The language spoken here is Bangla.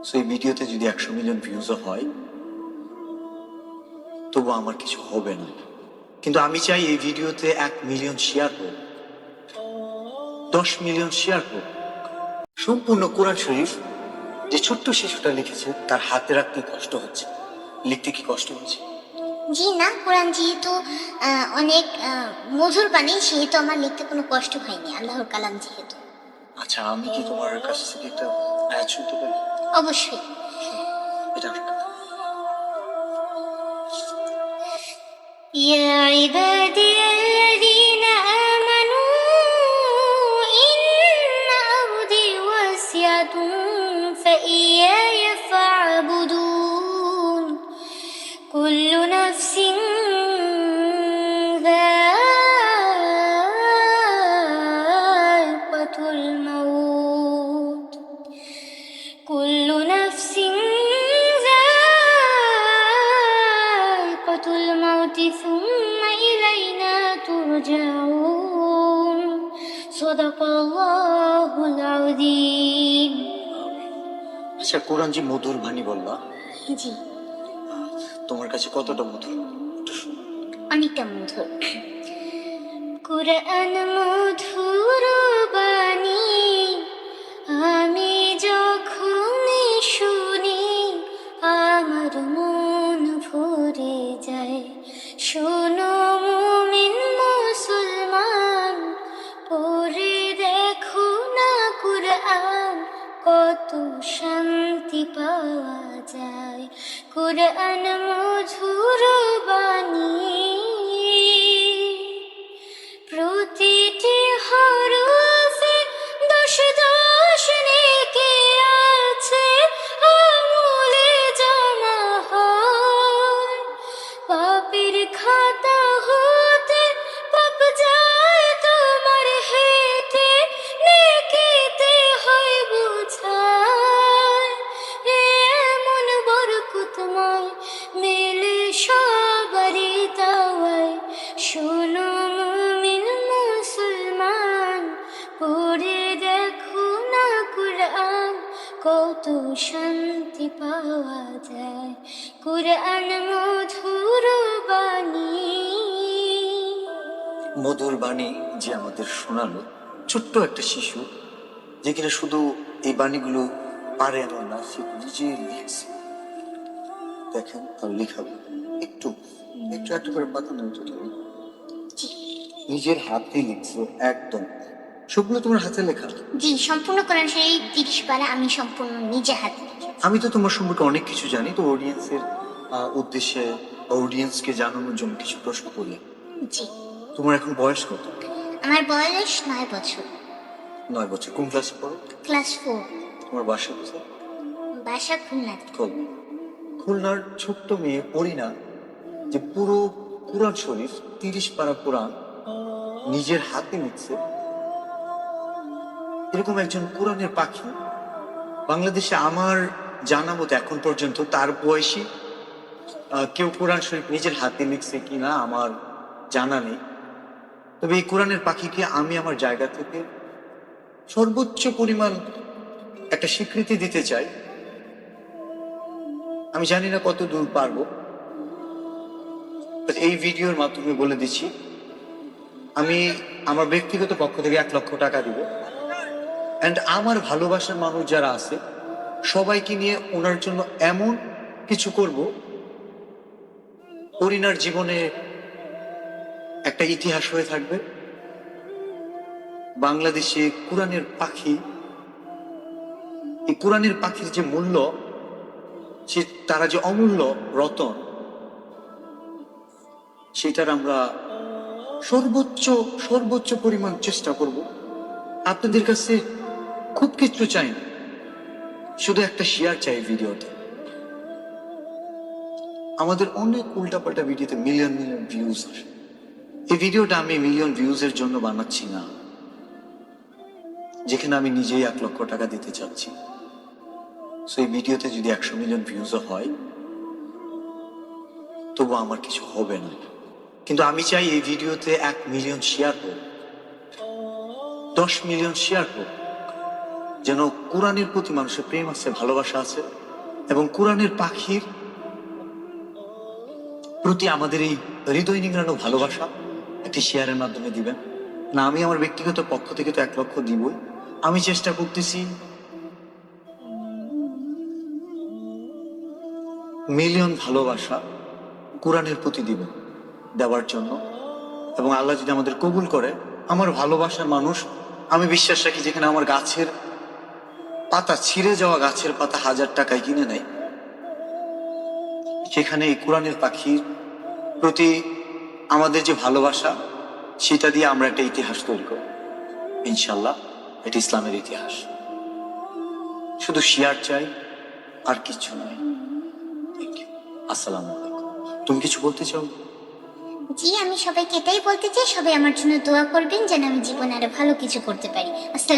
সো এই ভিডিওতে যদি 100 মিলিয়ন ভিউজও হয় তবু আমার কিছু হবে না, কিন্তু আমি চাই এই ভিডিওতে 1 মিলিয়ন শেয়ার হোক, 10 মিলিয়ন শেয়ার হোক। সম্পূর্ণ কোরআন শরীফ যে ছোট্ট শিশুটা লিখেছে তার হাতে রাখতে কষ্ট হচ্ছে, লিখতে কি কষ্ট হচ্ছে? জি না, কোরআন যেহেতু অনেক মধুর বাণী, সেহেতু আমার লিখতে কোনো কষ্ট হয়নি, আল্লাহর কালাম যেহেতু। আচ্ছা, আমি কি তোমার কাছ থেকে একটা আয়াত শুনতে পারি? অবশ্যই। এটা يا عبادي الذين آمنوا إن أرضي واسعة فإياي فاعبدون كل نفس ذائقة الموت كل نفس ذائقة الموت ثم إلينا ترجعون صدق الله العظيم। আচ্ছা, কোরআন যে মধুর বাণী বললা, জি, তোমার কাছে কতটা মধুর? একটু শোনো। অনেকটা মধুর। কোরআন মধুর বাণী আমি যখন শুনি আমার মন ভরে যায়। শোনো মুমিন মুসলমান, পড়ে দেখো না কোরআন, কত শান্তি পাওয়া যায়। কোরআন মধুর বাণী, প্রতিটি হরফে 10 নেকি আছে, আমলে জমা হয়। পাপের খাতা হতে পাপ যায় তোমার হেঁটে, নেকিতে হয় বোঝায়। এমন বরকতময় মেলে সবারই দাওয়ায়। শোনো মুমিন মুসলমান, পড়ে দেখো না কোরআন, কত শান্তি পাওয়া যায়। কোরআন মধুর বাণী। মধুর বাণী যে আমাদের শোনালো, ছোট্ট একটা শিশু যে কিনা শুধু এই বাণীগুলো পারে এমন না, সে নিজে লিখছে। দেখেন তার লেখা একটু একটু একটু করে পাতা নেই, নিজের হাতে লিখছে একদম। সবগুলো তোমার হাতে লেখা? জি, সম্পূর্ণ কোরআন শরীফ 30 পারা আমি সম্পূর্ণ নিজে হাতে লিখেছি। আমি তো তোমার সম্পর্কে অনেক কিছু জানি, তো অডিয়েন্সের উদ্দেশ্যে অডিয়েন্সকে জানানোর জন্য কিছু প্রশ্ন করি। জি, তোমার এখন বয়স কত? আমার বয়স 9 বছর। 9 বছর। কোন ক্লাসে পড়ো? ক্লাস 4। তোমার বাসা কোথায়? বাসা খুলনা। খুলনার ছোট্ট মেয়ে পরিনা যে পুরো কোরআন শরীফ 30 পারা কোরআন নিজের হাতে লিখছে, এরকম একজন কোরআনের পাখি বাংলাদেশে আমার জানা মতো এখন পর্যন্ত তার বয়সী কেউ কোরআন শরীফ নিজের হাতে লিখছে কিনা আমার জানা নেই। তবে এই কোরআনের পাখিকে আমি আমার জায়গা থেকে সর্বোচ্চ পরিমাণ একটা স্বীকৃতি দিতে চাই। আমি জানি না কত দূর পারবো, এই ভিডিওর মাধ্যমে বলে দিচ্ছি, আমি আমার ব্যক্তিগত পক্ষ থেকে 1 লক্ষ টাকা দিব, অ্যান্ড আমার ভালোবাসার মানুষ যারা আছে সবাইকে নিয়ে ওনার জন্য এমন কিছু করব, পরিনার জীবনে একটা ইতিহাস হয়ে থাকবে। বাংলাদেশে কোরআনের পাখি, এই কোরআনের পাখির যে মূল্য, সে তারা যে অমূল্য রতন, সেটার আমরা সর্বোচ্চ পরিমাণ চেষ্টা করব। আপনাদের কাছে খুব কিছু চাই না, শুধু একটা শেয়ার চাই ভিডিওতে। আমাদের অনেক উল্টাপাল্টা ভিডিওতে মিলিয়ন ভিউজ আসে। এই ভিডিওটা আমি মিলিয়ন ভিউজের জন্য বানাচ্ছি না, যেখানে আমি নিজেই 1 লক্ষ টাকা দিতে চাচ্ছি। সো এই ভিডিওতে যদি 100 মিলিয়ন ভিউজও হয় তবু আমার কিছু হবে না, কিন্তু আমি চাই এই ভিডিওতে 1 মিলিয়ন শেয়ার হোক, 10 মিলিয়ন শেয়ার হোক, যেন কোরআনের প্রতি মানুষের প্রেম আছে, ভালোবাসা আছে, এবং কোরআনের পাখির প্রতি আমাদের এই হৃদয় নিংড়ানো ভালোবাসা একটি শেয়ারের মাধ্যমে দিবেন না। আমি আমার ব্যক্তিগত পক্ষ থেকে তো 1 লক্ষ দিবই, আমি চেষ্টা করতেছি মিলিয়ন ভালোবাসা কোরআনের প্রতি দিবেন দেওয়ার জন্য। এবং আল্লাহ যদি আমাদের কবুল করে, আমার ভালোবাসার মানুষ, আমি বিশ্বাস রাখি যেখানে আমার গাছের পাতা, ছিঁড়ে যাওয়া গাছের পাতা 1000 টাকায় কিনে নেয়, সেখানে এই কোরআনের পাখির প্রতি আমাদের যে ভালোবাসা, সেটা দিয়ে আমরা একটা ইতিহাস তৈরি করব ইনশাল্লাহ। এটা ইসলামের ইতিহাস। শুধু শেয়ার চাই, আর কিছু নয়। আসসালামু আলাইকুম। তুমি কিছু বলতে চাও? জি, আমি সবাইকে এটাই বলতে চাই, সবাই আমার জন্য দোয়া করবেন যেন আমি জীবনে আরো ভালো কিছু করতে পারি। আসসালাম।